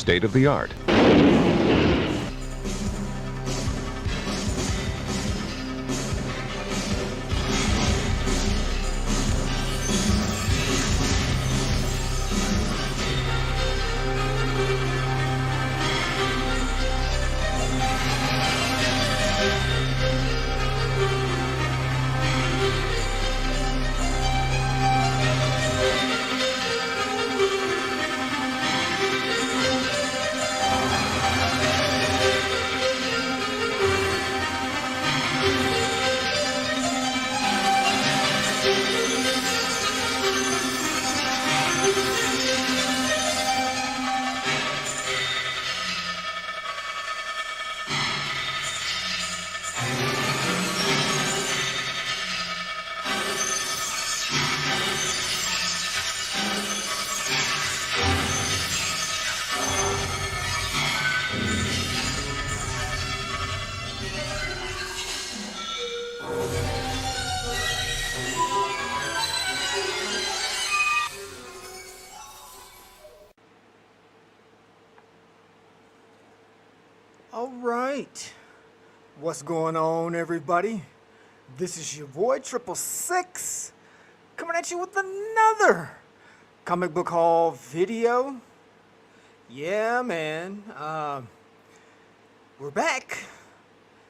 state-of-the-art. All right, what's going on, everybody? This is your boy Triple Six coming at you with another comic book haul video. Yeah, man, we're back.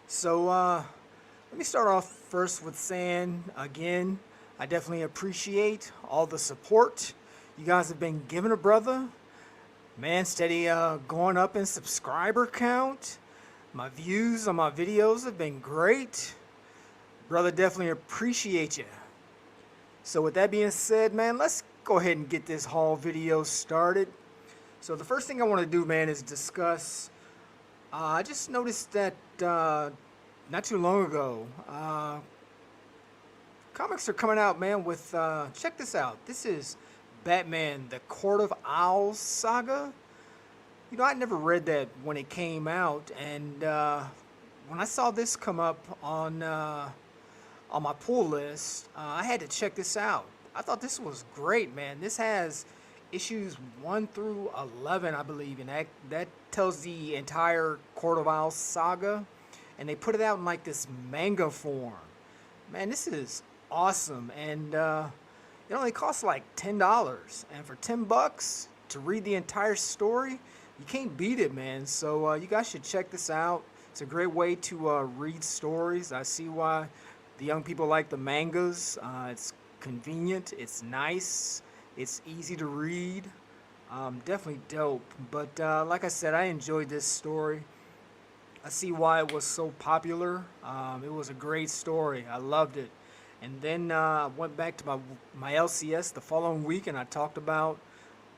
So let me start off first with saying again, I definitely appreciate all the support you guys have been giving a brother. Man, steady going up in subscriber count. My views on my videos have been great. Brother, definitely appreciate you. So with that being said, man, let's go ahead and get this haul video started. So the first thing I want to do, man, is discuss. I just noticed that not too long ago, comics are coming out, man, with, check this out. This is Batman, the Court of Owls saga. You know, I never read that when it came out, and when I saw this come up on my pull list, I had to check this out. I thought this was great, man. This has issues 1 through 11, I believe, and that tells the entire Court of Owls saga, and they put it out in like this manga form. Man, this is awesome, and it only costs like $10, and for $10 to read the entire story, you can't beat it, man. So you guys should check this out. It's a great way to read stories. I see why the young people like the mangas. It's convenient, it's nice, it's easy to read. Definitely dope. But like I said, I enjoyed this story. I see why it was so popular. It was a great story. I loved it. And then I went back to my LCS the following week, and I talked about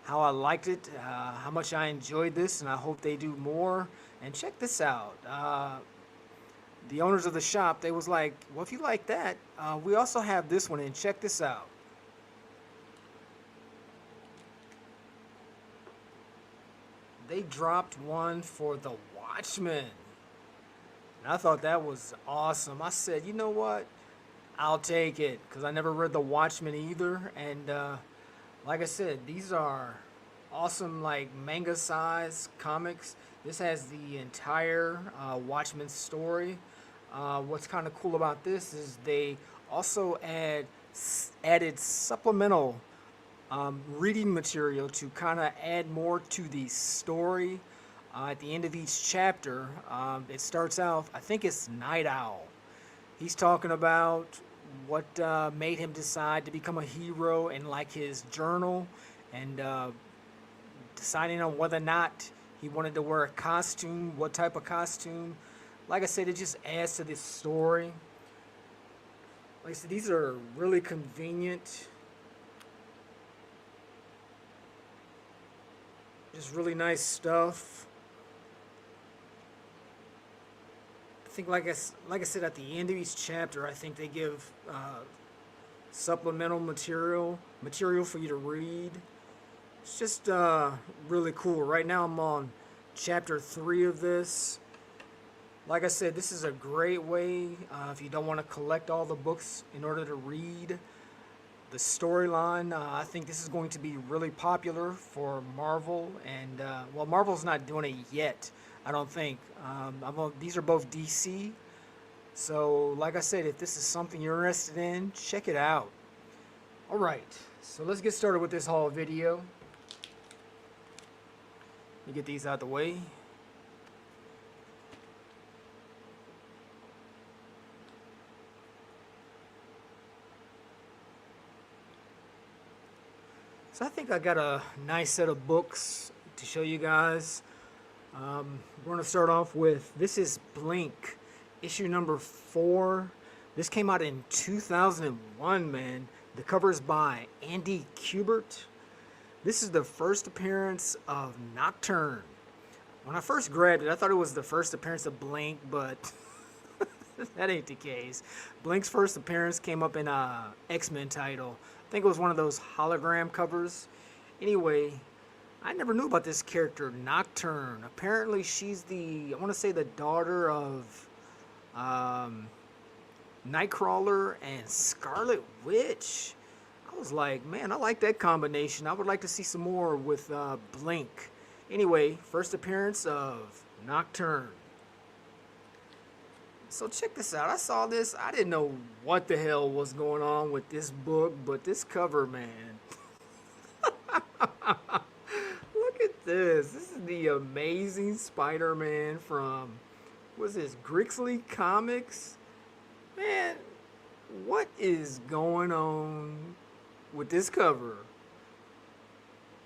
how I liked it, how much I enjoyed this, and I hope they do more. And check this out. The owners of the shop, they was like, well, if you like that, we also have this one, and check this out. They dropped one for The Watchmen. And I thought that was awesome. I said, you know what? I'll take it, because I never read The Watchmen either, and like I said, these are awesome, like manga size comics. This has the entire Watchmen story. What's kind of cool about this is they also added supplemental reading material to kind of add more to the story. At the end of each chapter, it starts out, I think it's Night Owl. He's talking about what made him decide to become a hero, and like his journal, and deciding on whether or not he wanted to wear a costume, what type of costume. Like I said, it just adds to this story. Like I said, these are really convenient. Just really nice stuff. I think, like I said, at the end of each chapter, I think they give supplemental material for you to read. It's just really cool. Right now, I'm on chapter 3 of this. Like I said, this is a great way if you don't want to collect all the books in order to read the storyline. I think this is going to be really popular for Marvel, and well, Marvel's not doing it yet, I don't think. These are both DC, so like I said, if this is something you're interested in, check it out. All right, so let's get started with this haul video. Let me get these out the way. So I think I got a nice set of books to show you guys. We're going to start off with, this is Blink, issue number 4. This came out in 2001, man. The cover is by Andy Kubert. This is the first appearance of Nocturne. When I first grabbed it, I thought it was the first appearance of Blink, but that ain't the case. Blink's first appearance came up in a X-Men title. I think it was one of those hologram covers. Anyway, I never knew about this character, Nocturne. Apparently, she's the, I want to say, the daughter of Nightcrawler and Scarlet Witch. I was like, man, I like that combination. I would like to see some more with Blink. Anyway, first appearance of Nocturne. So check this out. I saw this. I didn't know what the hell was going on with this book, but this cover, man. Look at this. This is the Amazing Spider-Man from, what's this, Grixley Comics? Man, what is going on with this cover?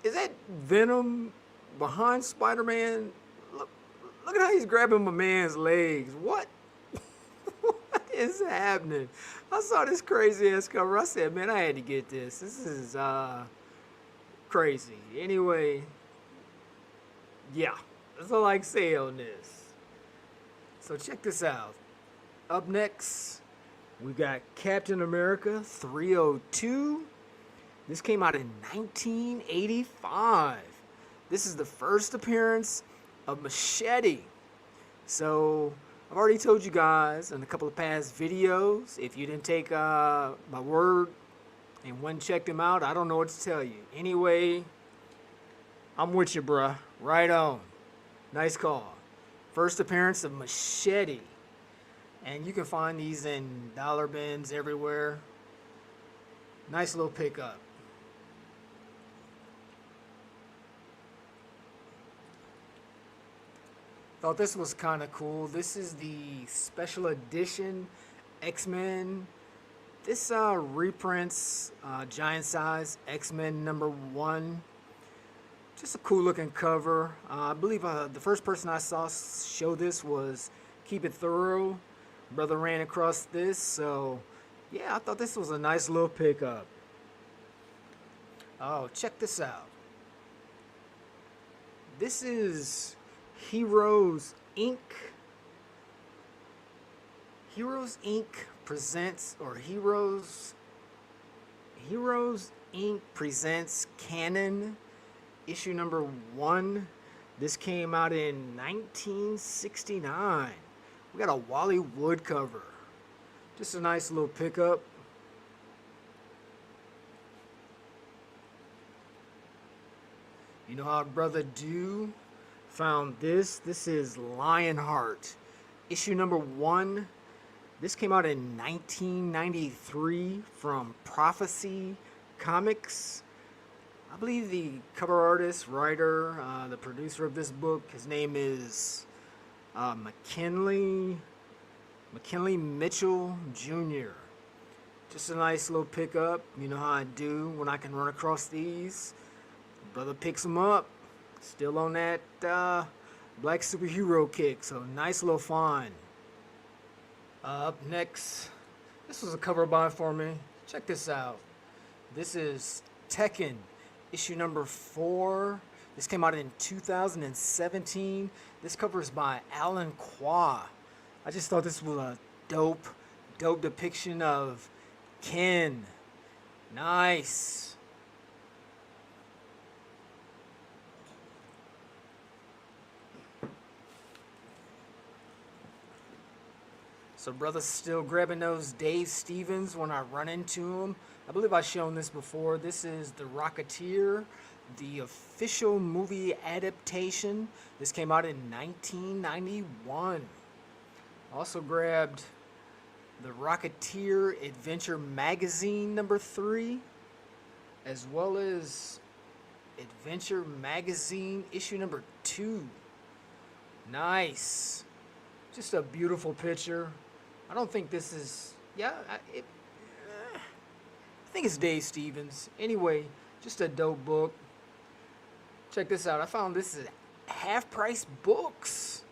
Is that Venom behind Spider-Man? Look at how he's grabbing my man's legs. What? What is happening? I saw this crazy ass cover. I said, man, I had to get this. This is crazy. Anyway, yeah, that's all I can say on this. So check this out. Up next, we got Captain America 302. This came out in 1985. This is the first appearance of Machete. So I've already told you guys in a couple of past videos, if you didn't take my word and went and checked them out, I don't know what to tell you. Anyway, I'm with you, bruh. Right on. Nice call. First appearance of Machete. And you can find these in dollar bins everywhere. Nice little pickup. Thought this was kind of cool. This is the special edition X-Men. This reprints giant size X-Men #1. Just a cool looking cover. I believe the first person I saw show this was Keep It Thorough. Brother ran across this, so yeah, I thought this was a nice little pickup. Oh, check this out. This is Heroes Inc. Heroes Inc. presents, or Heroes Inc. presents Canon, issue #1. This came out in 1969. We got a Wally Wood cover. Just a nice little pickup. You know how Brother Do found this? This is Lionheart, issue #1. This came out in 1993 from Prophecy Comics. I believe the cover artist, writer, the producer of this book, his name is McKinley Mitchell Jr. Just a nice little pickup. You know how I do when I can run across these. Brother picks them up. Still on that black superhero kick. So nice little find. Up next, this was a cover buy for me. Check this out. This is Tekken, issue #4. This came out in 2017. This cover is by Alan Qua. I just thought this was a dope depiction of Ken. Nice. So brother's still grabbing those Dave Stevens when I run into him. I believe I've shown this before. This is The Rocketeer, the official movie adaptation. This came out in 1991. Also grabbed The Rocketeer Adventure Magazine #3, as well as Adventure Magazine issue #2. Nice. Just a beautiful picture. I don't think this is, yeah, I think it's Dave Stevens. Anyway, just a dope book. Check this out. I found this is Half Price Books.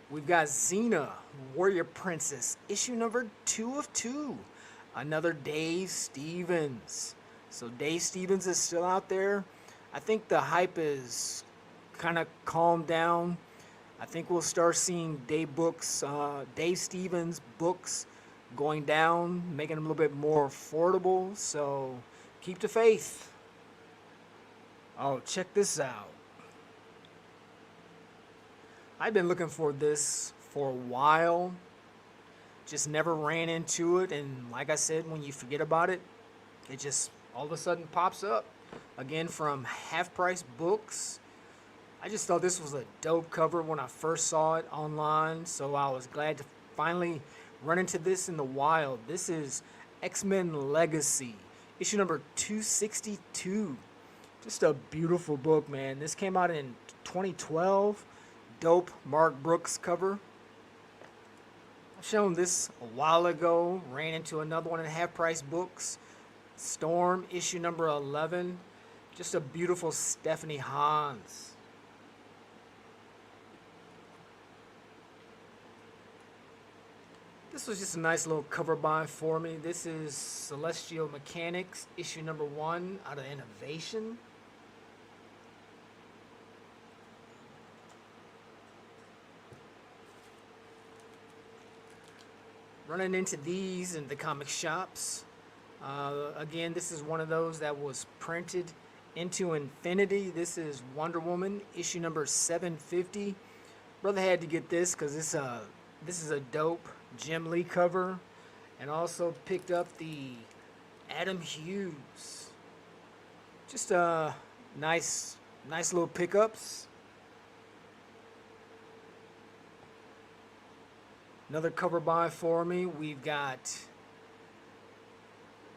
We've got Xena, Warrior Princess, issue #2 of 2. Another Dave Stevens. So Dave Stevens is still out there. I think the hype is kind of calmed down. I think we'll start seeing Dave Stevens books going down, making them a little bit more affordable. So keep the faith. Oh, check this out. I've been looking for this for a while. Just never ran into it. And like I said, when you forget about it, it just all of a sudden pops up. Again, from Half Price Books. I just thought this was a dope cover when I first saw it online. So I was glad to finally run into this in the wild. This is X-Men Legacy, issue #262. Just a beautiful book, man. This came out in 2012. Dope Mark Brooks cover. I've shown this a while ago. Ran into another one in Half Price Books. Storm, issue #11. Just a beautiful Stephanie Hans. This was just a nice little cover buy for me. This is Celestial Mechanics, issue #1 out of Innovation. Running into these in the comic shops. Again, this is one of those that was printed into infinity. This is Wonder Woman, issue #750. Brother had to get this because this is a dope Jim Lee cover, and also picked up the Adam Hughes. Just nice little pickups. Another cover buy for me. We've got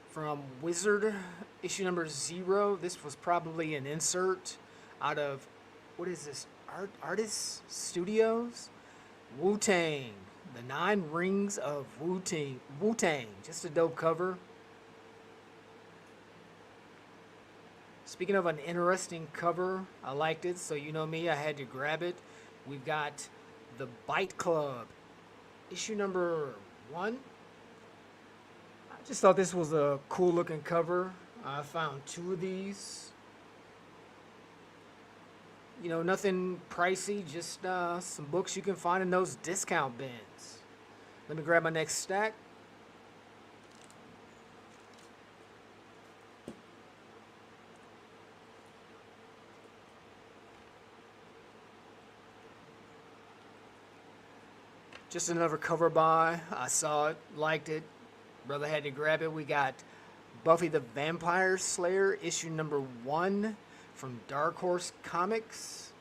from Wizard, issue #0. This was probably an insert out of, what is this? Artist Studios? Wu-Tang. The 9 Rings of Wu-Tang. Just a dope cover. Speaking of an interesting cover, I liked it, so you know me, I had to grab it. We've got The Bite Club, issue #1. I just thought this was a cool looking cover. I found 2 of these. You know, nothing pricey, just some books you can find in those discount bins. Let me grab my next stack. Just another cover buy. I saw it, liked it. Brother had to grab it. We got Buffy the Vampire Slayer, issue #1 from Dark Horse Comics.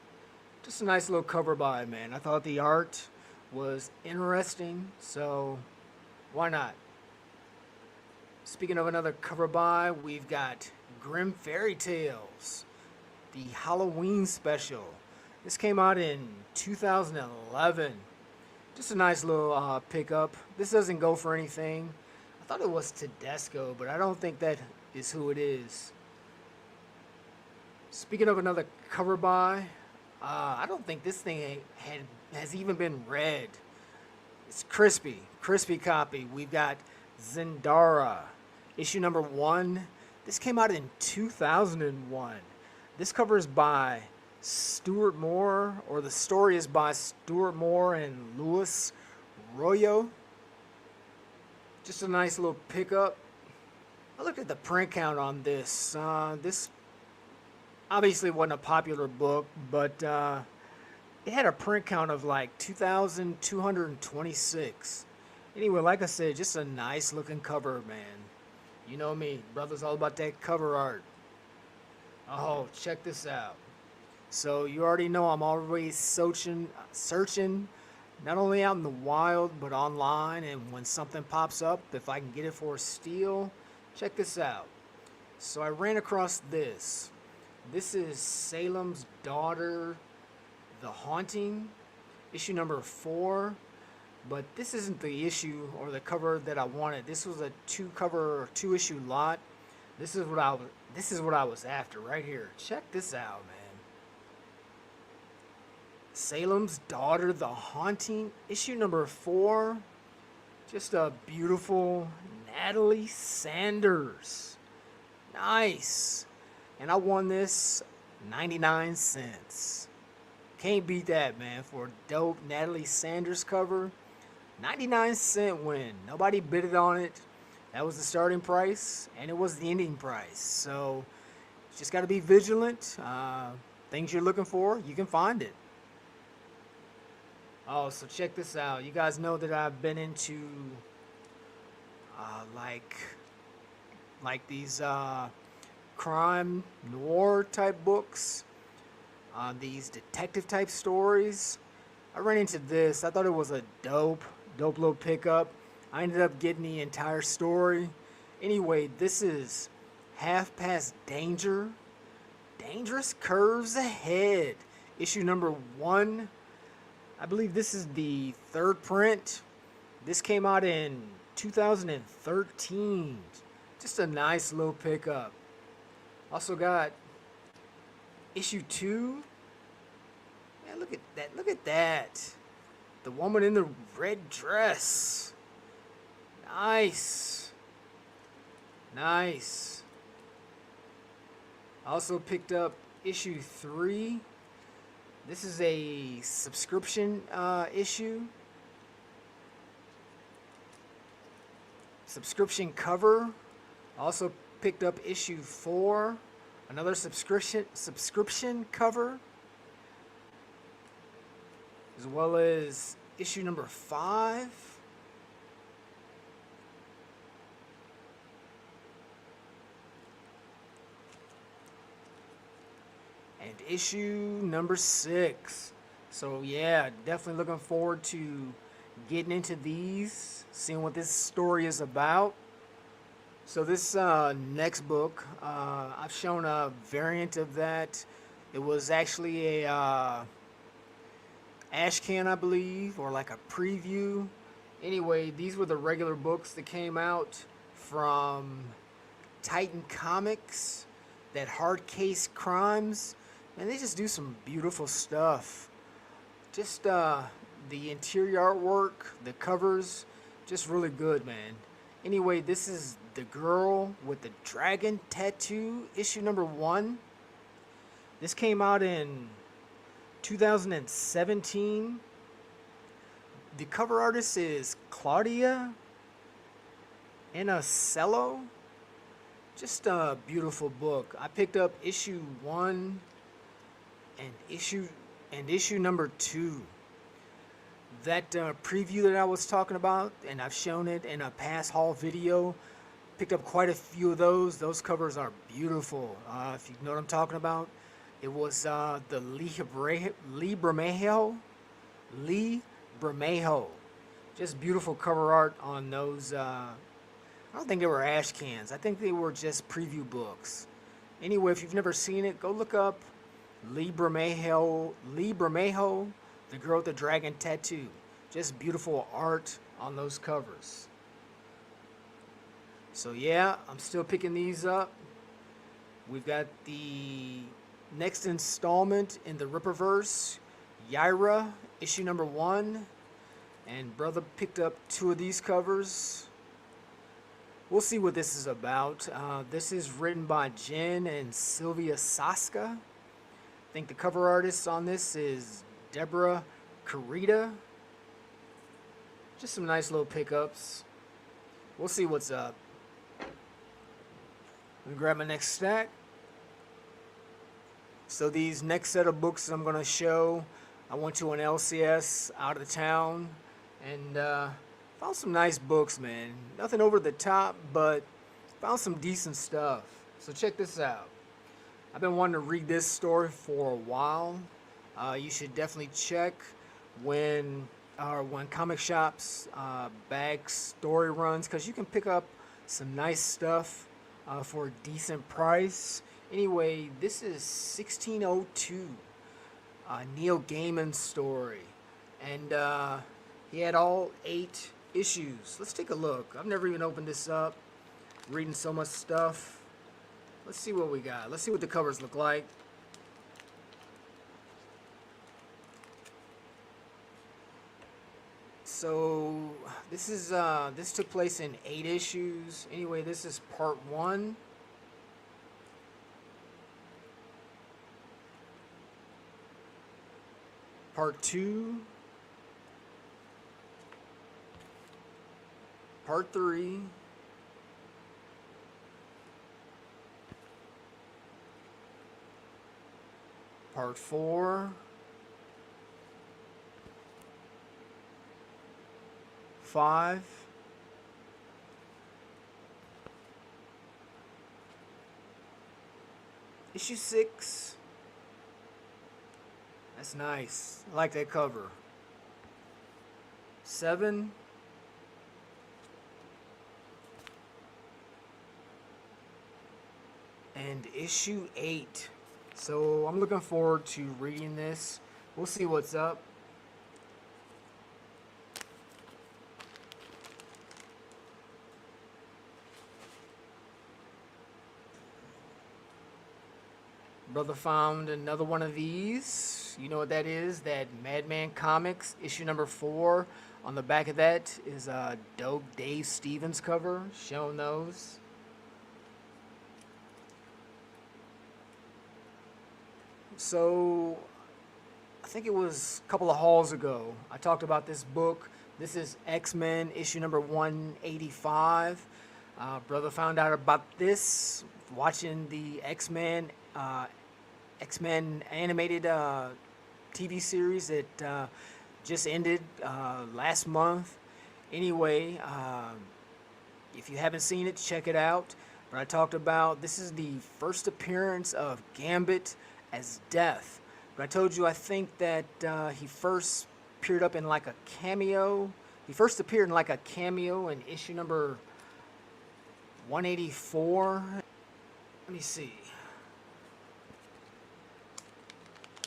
Just a nice little cover buy, man. I thought the art was interesting, so why not? Speaking of another cover buy, we've got Grim Fairy Tales, the Halloween special. This came out in 2011. Just a nice little pickup. This doesn't go for anything. I thought it was Tedesco, but I don't think that is who it is. Speaking of another cover buy, I don't think this thing has even been read. It's crispy copy. We've got Zendara, issue #1. This came out in 2001. This cover is by Stuart Moore, or the story is by Stuart Moore and Louis Royo. Just a nice little pickup. I looked at the print count on this. This obviously wasn't a popular book, but it had a print count of like 2,226. Anyway, like I said, just a nice looking cover, man. You know me, brother's all about that cover art. Oh, check this out. So you already know I'm always searching, not only out in the wild but online. And when something pops up, if I can get it for a steal, check this out. So I ran across this. This is Salem's Daughter, The Haunting, issue number 4. But this isn't the issue or the cover that I wanted. This was a two issue lot. This is what I was after right here. Check this out, man. Salem's Daughter, The Haunting, issue number 4. Just a beautiful Natalie Sanders. Nice. And I won this 99 cents. Can't beat that, man. For a dope Natalie Sanders cover, 99-cent win. Nobody bid on it. That was the starting price, and it was the ending price. So, just got to be vigilant. Things you're looking for, you can find it. Oh, so check this out. You guys know that I've been into like these crime noir type books, these detective type stories. I ran into this. I thought it was a dope little pickup. I ended up getting the entire story. Anyway, this is Half Past Danger. Dangerous Curves Ahead. Issue number 1. I believe this is the 3rd print. This came out in 2013. Just a nice little pickup. Also got issue 2. Man, look at that. Look at that. The woman in the red dress. Nice. Nice. I also picked up issue 3. This is a subscription issue. Subscription cover. I also picked up issue 4. Another subscription cover. As well as issue number 5. And issue number 6. So yeah, definitely looking forward to getting into these, seeing what this story is about. So this next book, I've shown a variant of that. It was actually a ash can, I believe, or like a preview. Anyway, these were the regular books that came out from Titan Comics, that Hard Case Crimes. And they just do some beautiful stuff. Just the interior artwork, the covers, just really good, man. Anyway, this is The Girl with the Dragon Tattoo, issue number 1. This came out in 2017. The cover artist is Claudia Anacello. Just a beautiful book. I picked up issue 1 and issue number 2. That preview that I was talking about, and I've shown it in a past haul video. Picked up quite a few of those. Those covers are beautiful. If you know what I'm talking about, it was the Lee Bermejo. Just beautiful cover art on those. I don't think they were ash cans. I think they were just preview books. Anyway, if you've never seen it, go look up Lee Bermejo, The Girl with the Dragon Tattoo. Just beautiful art on those covers. So yeah, I'm still picking these up. We've got the next installment in the Ripperverse, Yaira, issue number 1. And brother picked up 2 of these covers. We'll see what this is about. This is written by Jen and Sylvia Saska. I think the cover artist on this is Deborah Carita. Just some nice little pickups. We'll see what's up. Let me grab my next stack. So these next set of books I'm going to show, I went to an LCS out of the town and found some nice books, man. Nothing over the top, but Found some decent stuff. So check this out. I've been wanting to read this story for a while. You should definitely check when when comic shops bag story runs, because you can pick up some nice stuff for a decent price. Anyway, this is 1602, Neil Gaiman's story, and he had all 8 issues. Let's take a look. I've never even opened this up. Reading so much stuff. Let's see what we got. Let's see what the covers look like. So this took place in 8 issues. Anyway, this is part 1. Part 2. Part 3. Part 4. 5. Issue 6. That's nice. I like that cover. 7. And issue 8. So I'm looking forward to reading this. We'll see what's up. Brother found another one of these. You know what that is? That Madman Comics issue number 4. On the back of that is a dope Dave Stevens cover. Showing those. So I think it was a couple of hauls ago, I talked about this book. This is X-Men issue number 185. Brother found out about this watching the X-Men animated TV series that just ended last month. Anyway, if you haven't seen it, check it out. But I talked about this is the first appearance of Gambit as Death. But I told you I think that he first appeared up in like a cameo. He first appeared in like a cameo in issue number 184. Let me see.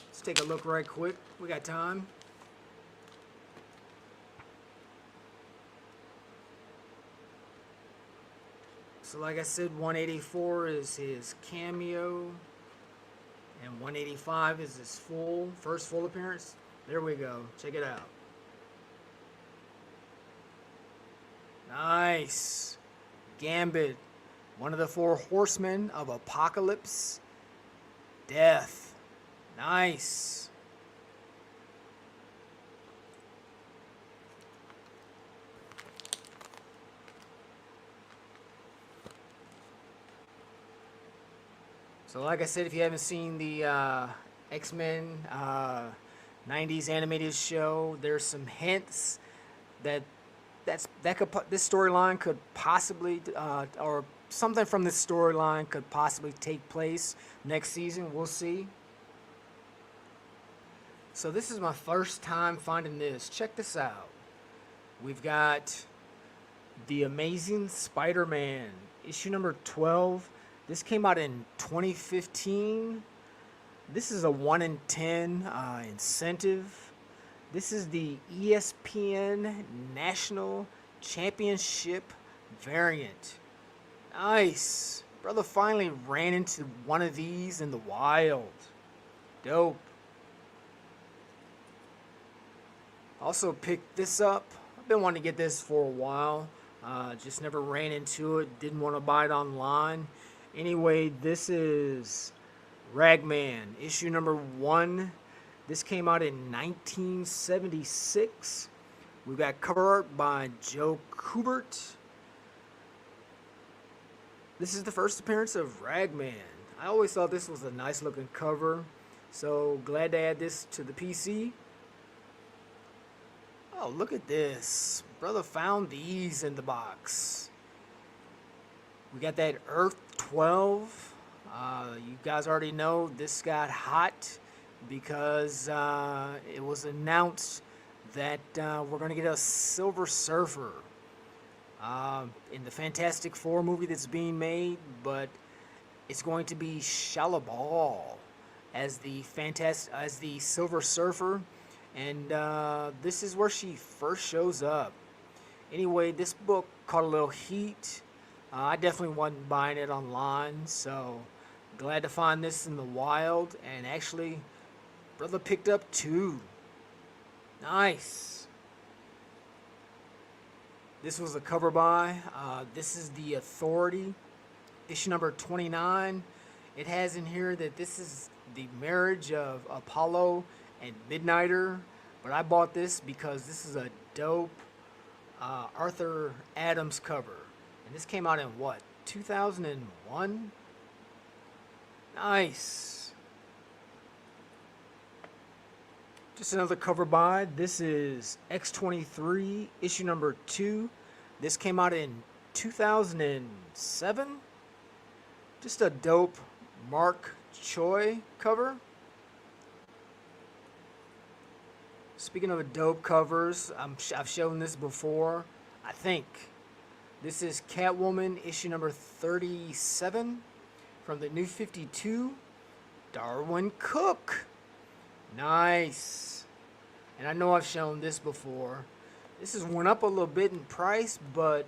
Let's take a look right quick. We got time. So like I said, 184 is his cameo, and 185 is his first full appearance. There we go. Check it out. Nice. Gambit, one of the 4 horsemen of Apocalypse. Death. Nice. So like I said, if you haven't seen the X-Men 90s animated show, there's some hints that this storyline could possibly or something from this storyline could possibly take place next season. We'll see. So this is my first time finding this. Check this out. We've got The Amazing Spider-Man, issue number 12. This came out in 2015. This is a 1 in 10 incentive. This is the ESPN National Championship variant. Nice. Brother finally ran into one of these in the wild. Dope. Also picked this up. I've been wanting to get this for a while. Just never ran into it. Didn't want to buy it online. Anyway, this is Ragman, issue number 1. This came out in 1976. We've got cover art by Joe Kubert. This is the first appearance of Ragman. I always thought this was a nice looking cover, so glad to add this to the PC. Oh, look at this. Brother found these in the box. We got that Earth 12. You guys already know this got hot because it was announced that we're going to get a Silver Surfer in the Fantastic Four movie that's being made, but it's going to be Shalla as the Silver Surfer, and this is where she first shows up. Anyway, this book caught a little heat. I definitely wasn't buying it online, so glad to find this in the wild. And actually, brother picked up two. Nice. This was a cover by. This is The Authority, issue number 29. It has in here that this is the marriage of Apollo and Midnighter, but I bought this because this is a dope Arthur Adams cover. And this came out in what, 2001? Nice. Just another cover by. This is X-23, issue number 2. This came out in 2007. Just a dope Mark Choi cover. Speaking of dope covers, I've shown this before, I think. This is Catwoman, issue number 37 from the New 52, Darwyn Cooke. Nice. And I know I've shown this before. This has went up a little bit in price, but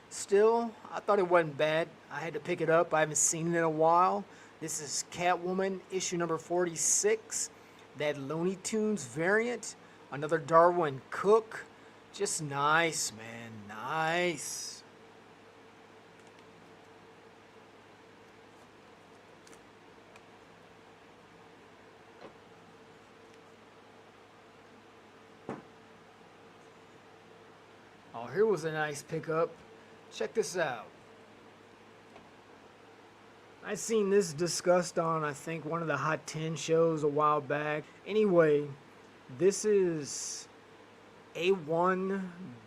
still, I thought it wasn't bad. I had to pick it up. I haven't seen it in a while. This is Catwoman, issue number 46, that Looney Tunes variant. Another Darwyn Cooke. Just nice, man. Nice. Oh, here was a nice pickup. Check this out. I seen this discussed on, I think, one of the Hot 10 shows a while back. Anyway, this is A1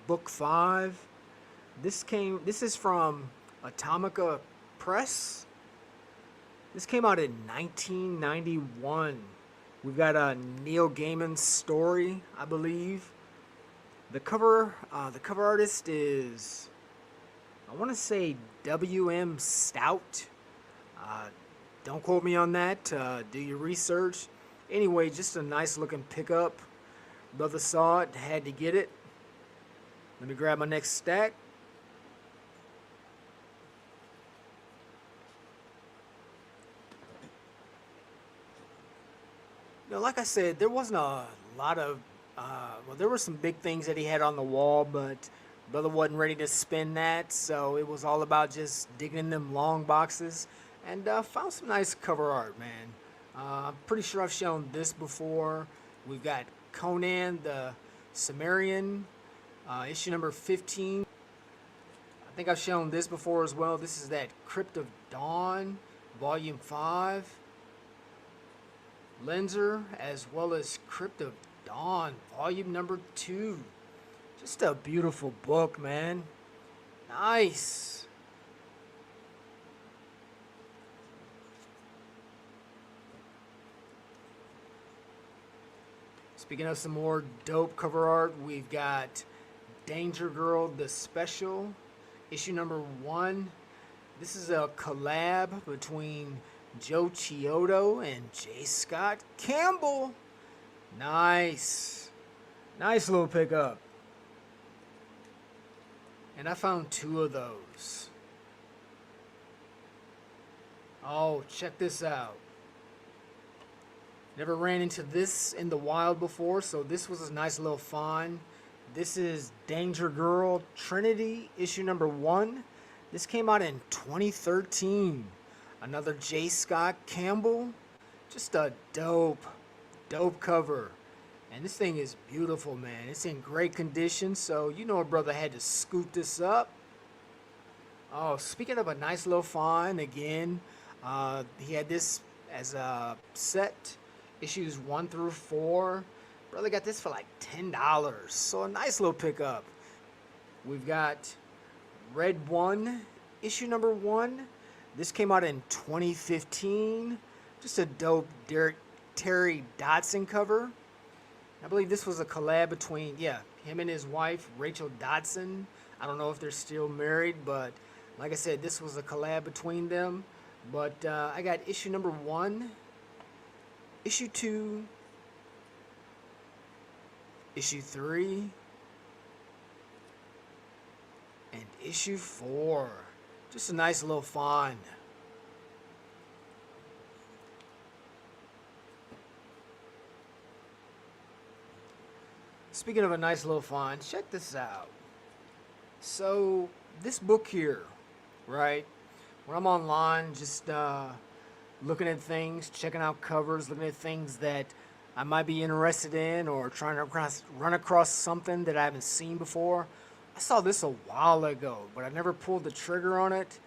Book 5. This is from Atomica Press. This came out in 1991. We've got a Neil Gaiman story, I believe. The cover artist is, I want to say, W.M. Stout. Don't quote me on that. Do your research. Anyway, just a nice looking pickup. Brother saw it, had to get it. Let me grab my next stack. Like I said, there wasn't a lot of, there were some big things that he had on the wall, but brother wasn't ready to spend that, so it was all about just digging in them long boxes, and found some nice cover art, man. I'm pretty sure I've shown this before. We've got Conan the Cimmerian, issue number 15. I think I've shown this before as well. This is that Crypt of Dawn, volume 5. Lenser, as well as Crypt of Dawn, volume number 2. Just a beautiful book, man. Nice. Speaking of some more dope cover art, we've got Danger Girl the Special, issue number 1. This is a collab between Joe Chiodo and J. Scott Campbell. Nice. Nice little pickup. And I found 2 of those. Oh, check this out. Never ran into this in the wild before, so this was a nice little find. This is Danger Girl Trinity, issue number 1. This came out in 2013. Another J. Scott Campbell. Just a dope cover. And this thing is beautiful, man. It's in great condition, so you know a brother had to scoop this up. Oh, speaking of a nice little find, again, he had this as a set, issues 1 through 4. Brother got this for like $10, so a nice little pickup. We've got Red 1, issue number 1. This came out in 2015. Just a dope Derek Terry Dodson cover. I believe this was a collab between, yeah, him and his wife, Rachel Dodson. I don't know if they're still married, but like I said, this was a collab between them. But I got issue number 1, issue 2, issue 3, and issue 4. Just a nice little find. Speaking of a nice little find, check this out. So, this book here, right? When I'm online, just looking at things, checking out covers, looking at things that I might be interested in, or trying to run across something that I haven't seen before. I saw this a while ago, but I never pulled the trigger on it.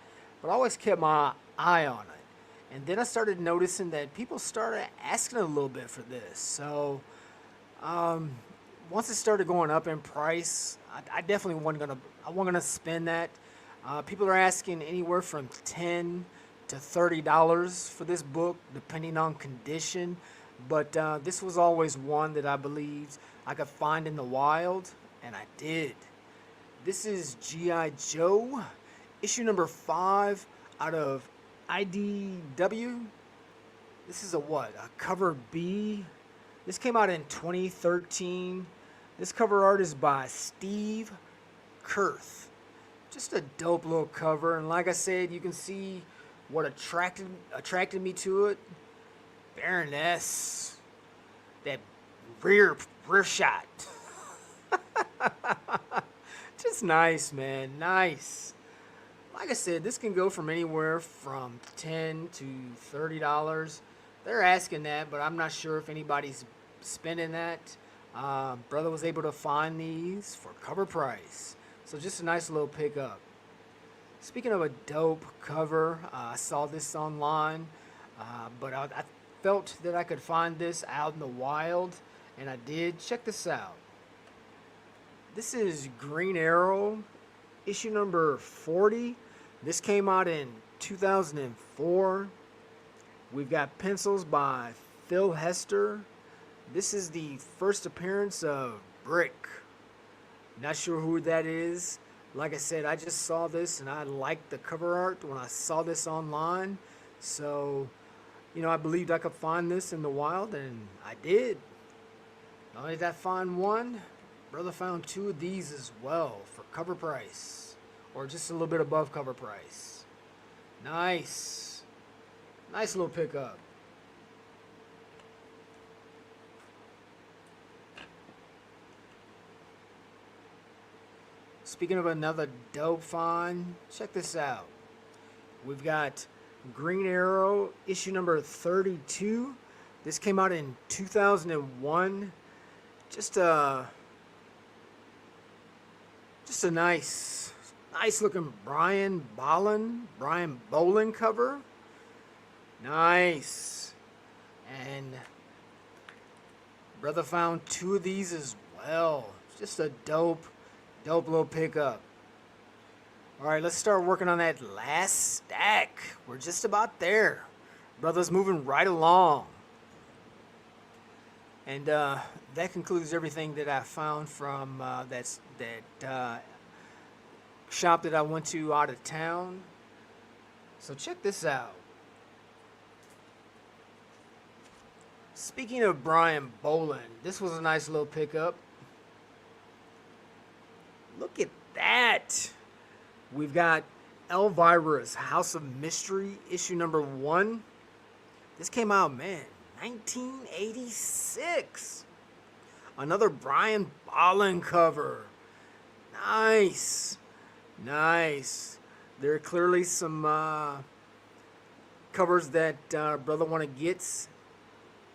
But I always kept my eye on it. And then I started noticing that people started asking a little bit for this. So, once it started going up in price, I definitely I wasn't gonna spend that. People are asking anywhere from $10 to $30 for this book, depending on condition. But this was always one that I believed I could find in the wild, and I did. This is G.I. Joe, issue number 5 out of IDW. This is a what? A cover B. This came out in 2013. This cover art is by Steve Kurth. Just a dope little cover, and like I said, you can see what attracted me to it. Baroness, that rear shot. Just nice, man, nice. Like I said, this can go from anywhere from $10 to $30. They're asking that, but I'm not sure if anybody's spending that. Brother was able to find these for cover price. So just a nice little pickup. Speaking of a dope cover, I saw this online, but I felt that I could find this out in the wild, and I did. Check this out. This is Green Arrow, issue number 40. This came out in 2004. We've got pencils by Phil Hester. This is the first appearance of Brick. Not sure who that is. Like I said, I just saw this and I liked the cover art when I saw this online. So, I believed I could find this in the wild, and I did. Not only did I find one, brother found 2 of these as well for cover price, or just a little bit above cover price. Nice. Nice little pickup. Speaking of another dope find, check this out. We've got Green Arrow, issue number 32. This came out in 2001. Just a nice looking Brian Bolin cover. Nice. And brother found 2 of these as well. Just a dope little pickup. Alright, let's start working on that last stack. We're just about there. Brother's moving right along. And that concludes everything that I found from that shop that I went to out of town. So check this out. Speaking of Brian Bolin, this was a nice little pickup. Look at that. We've got Elvira's House of Mystery, issue number 1. This came out, 1986. Another Brian Bolin cover. Nice. There are clearly some covers that brother want to get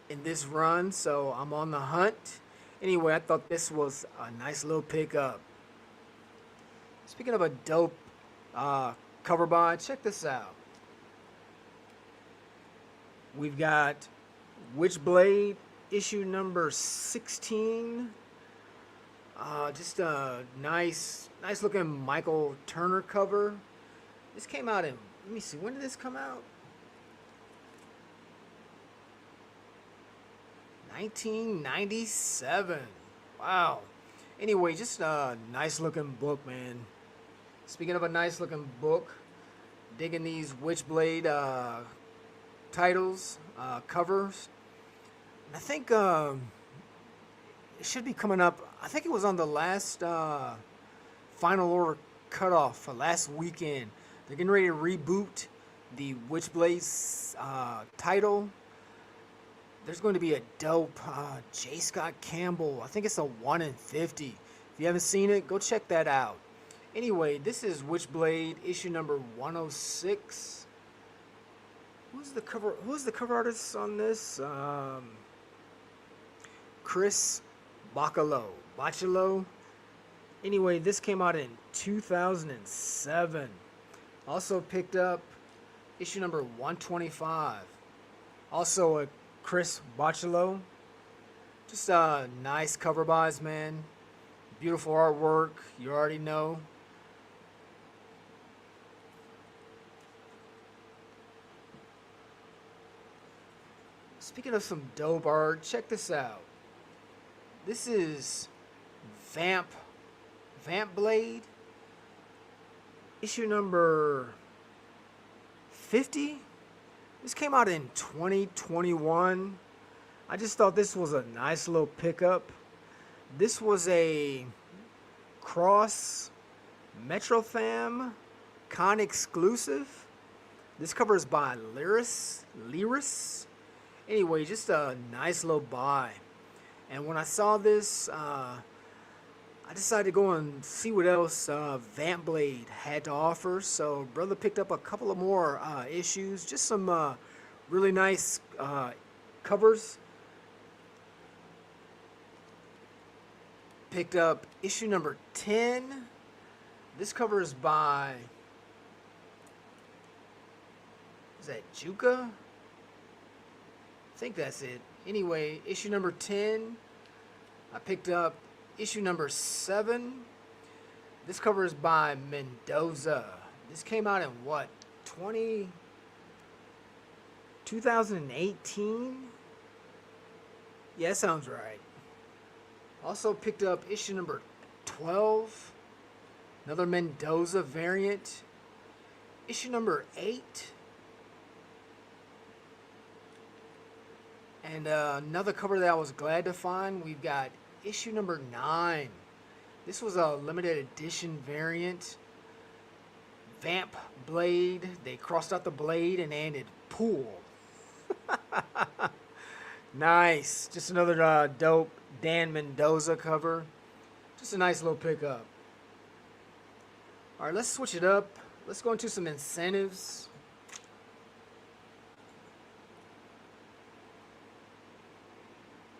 in this run, so I'm on the hunt. Anyway, I thought this was a nice little pickup. Speaking of a dope cover buy, check this out. We've got Witchblade, issue number 16. Just a nice looking Michael Turner cover. This came out in, let me see, when did this come out? 1997. Wow. Anyway, just a nice looking book, man. Speaking of a nice looking book, digging these Witchblade titles, covers. And I think it should be coming up. I think it was on the last final order cutoff for last weekend. They're getting ready to reboot the Witchblade title. There's going to be a dope J. Scott Campbell. I think it's a 1 in 50. If you haven't seen it, go check that out. Anyway, this is Witchblade issue number 106. Who's the cover artist on this? Chris Bachalo. Anyway, this came out in 2007. Also picked up issue number 125. Also a Chris Bachalo. Just nice cover buys, man. Beautiful artwork. You already know. Speaking of some dope art, check this out. This is Vamp Blade, issue number 50. This came out in 2021. I just thought this was a nice little pickup. This was a Cross Metrofam Con exclusive. This cover is by Lyris. Anyway, just a nice little buy. And when I saw this, I decided to go and see what else Vamp Blade had to offer. So, brother picked up a couple of more issues. Just some really nice covers. Picked up issue number 10. This cover is by, is that Juka? I think that's it. Anyway, issue number 10. I picked up issue number 7. This cover is by Mendoza. This came out in what? 2018? Yeah, that sounds right. Also picked up issue number 12. Another Mendoza variant. Issue number 8. And another cover that I was glad to find, we've got issue number 9. This was a limited edition variant. Vamp Blade. They crossed out the blade and added pool. Nice. Just another dope Dan Mendoza cover. Just a nice little pickup. Alright, let's switch it up. Let's go into some incentives.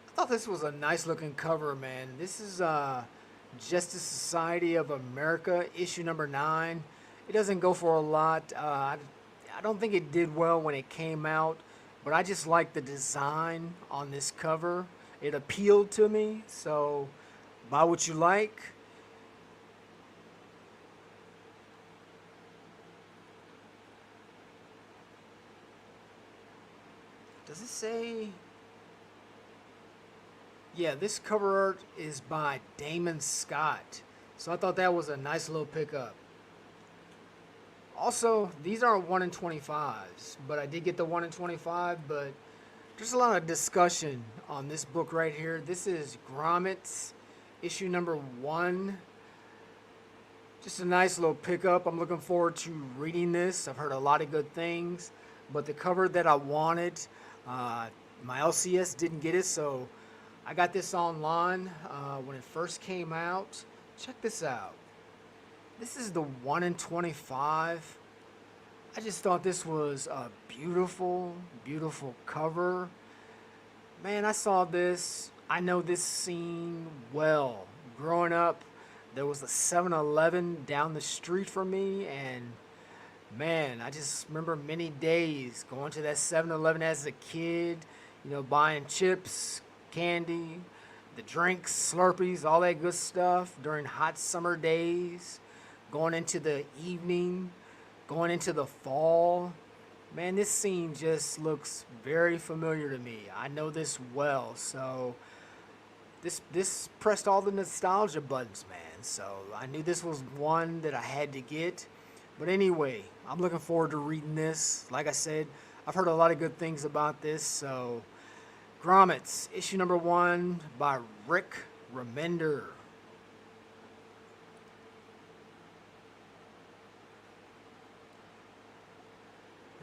I thought this was a nice looking cover, man. This is Justice Society of America, issue number 9. It doesn't go for a lot. I don't think it did well when it came out, but I just like the design on this cover. It appealed to me, so buy what you like. Does it say? Yeah, this cover art is by Damon Scott. So I thought that was a nice little pickup. Also, these aren't 1 in 25s, but I did get the 1 in 25, but there's a lot of discussion on this book right here. This is Grommets, issue number 1. Just a nice little pickup. I'm looking forward to reading this. I've heard a lot of good things, but the cover that I wanted, my LCS didn't get it, so I got this online when it first came out. Check this out. This is the 1 in 25. I just thought this was a beautiful, beautiful cover. Man, I saw this. I know this scene well. Growing up, there was a 7-Eleven down the street from me, and man, I just remember many days going to that 7-Eleven as a kid, you know, buying chips, candy, the drinks, Slurpees, all that good stuff during hot summer days, going into the evening, going into the fall. Man, this scene just looks very familiar to me. I know this well, so this pressed all the nostalgia buttons, man. So I knew this was one that I had to get. But anyway, I'm looking forward to reading this. Like I said, I've heard a lot of good things about this. So Grommets, issue number 1 by Rick Remender.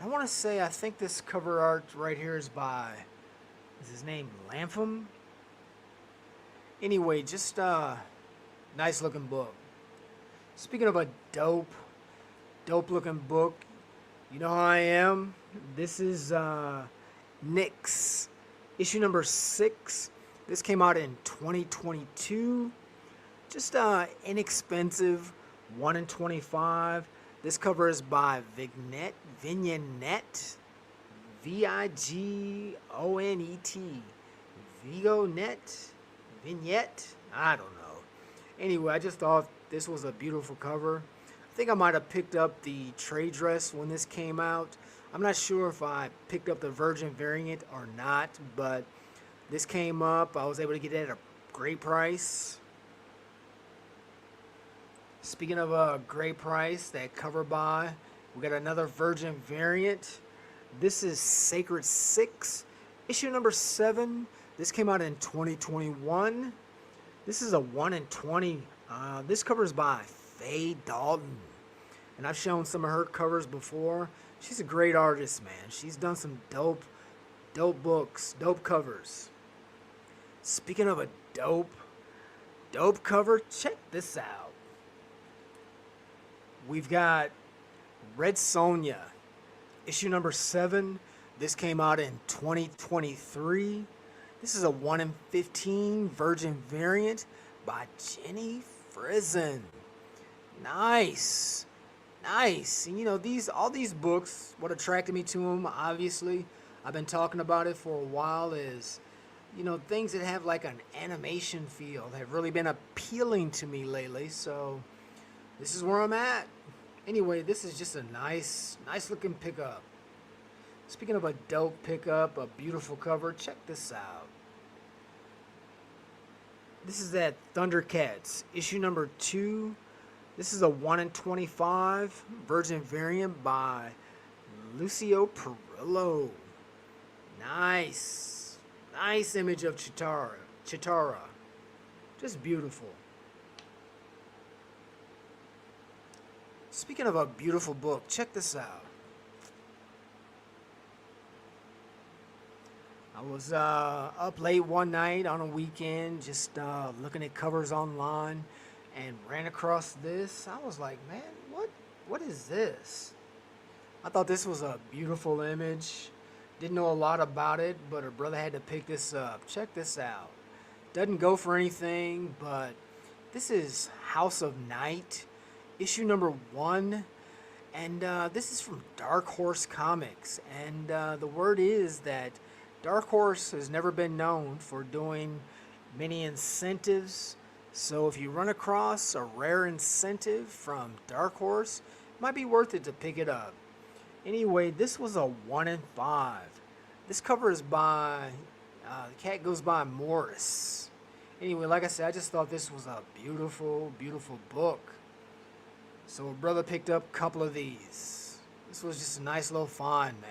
I want to say I think this cover art right here is his name Lanpham? Anyway, just a nice looking book. Speaking of a dope looking book, you know how I am? This is Nyx, issue number 6. This came out in 2022. Just inexpensive, 1 in 25. This cover is by Vignette, Vigonet, Vignette. I don't know. Anyway, I just thought this was a beautiful cover. I think I might have picked up the trade dress when this came out. I'm not sure if I picked up the Virgin variant or not, but this came up. I was able to get it at a great price. Speaking of a great price, that cover by, we got another Virgin variant. This is Sacred 6, issue number 7. This came out in 2021. This is a 1 in 20. This cover is by Faye Dalton. And I've shown some of her covers before. She's a great artist, man. She's done some dope books, dope covers. Speaking of a dope cover, check this out. We've got Red Sonja, issue number 7. This came out in 2023. This is a 1 in 15 Virgin variant by Jenny Frison. Nice. And you know, all these books, what attracted me to them, obviously, I've been talking about it for a while, is, you know, things that have like an animation feel have really been appealing to me lately. So this is where I'm at. Anyway, this is just a nice looking pickup. Speaking of a dope pickup, a beautiful cover, check this out. This is that Thundercats, issue number 2. This is a 1 in 25 Virgin variant by Lucio Perillo. Nice image of Chitara. Just beautiful. Speaking of a beautiful book, check this out. I was up late one night on a weekend, just looking at covers online, and ran across this. I was like, man, what is this? I thought this was a beautiful image. Didn't know a lot about it, but her brother had to pick this up. Check this out. Doesn't go for anything, but this is House of Night, issue number 1. And this is from Dark Horse Comics. And the word is that Dark Horse has never been known for doing many incentives. So if you run across a rare incentive from Dark Horse, it might be worth it to pick it up. Anyway, this was a 1 in 5. This cover is by, the cat goes by Morris. Anyway, like I said, I just thought this was a beautiful book. So a brother picked up a couple of these. This was just a nice little find, man.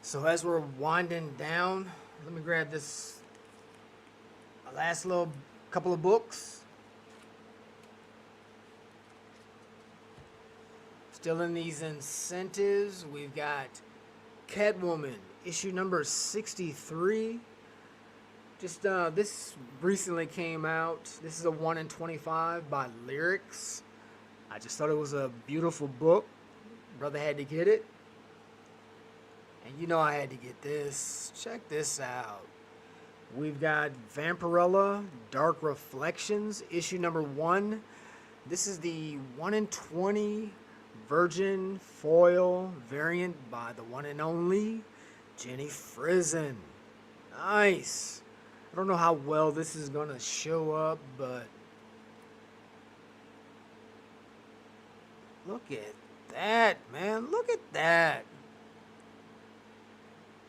So as we're winding down, let me grab this last little couple of books. Still in these incentives, we've got Catwoman, issue number 63. Just this recently came out. This is a 1 in 25 by Lyrics. I just thought it was a beautiful book. Brother had to get it. And you know I had to get this. Check this out. We've got Vampirella, Dark Reflections, issue number 1. This is the 1 in 20 Virgin foil variant by the one and only Jenny Frison. Nice. I don't know how well this is gonna show up, but look at that, man. Look at that.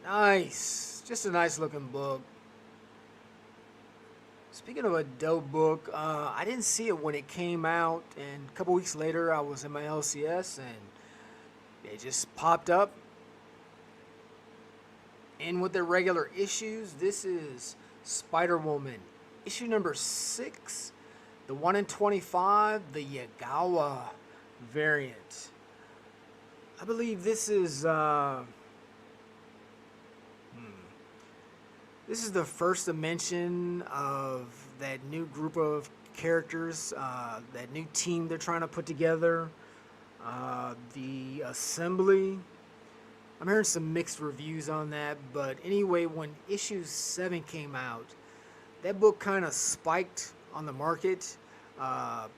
Nice. Just a nice looking book. Speaking of a dope book, I didn't see it when it came out, and a couple weeks later, I was in my LCS and it just popped up. And with their regular issues, this is Spider Woman, issue number 6, the 1 in 25, the Yagawa variant. I believe this is this is the first mention of that new group of characters, that new team they're trying to put together, the Assembly. I'm hearing some mixed reviews on that, but anyway, when issue 7 came out, that book kind of spiked on the market. Uh,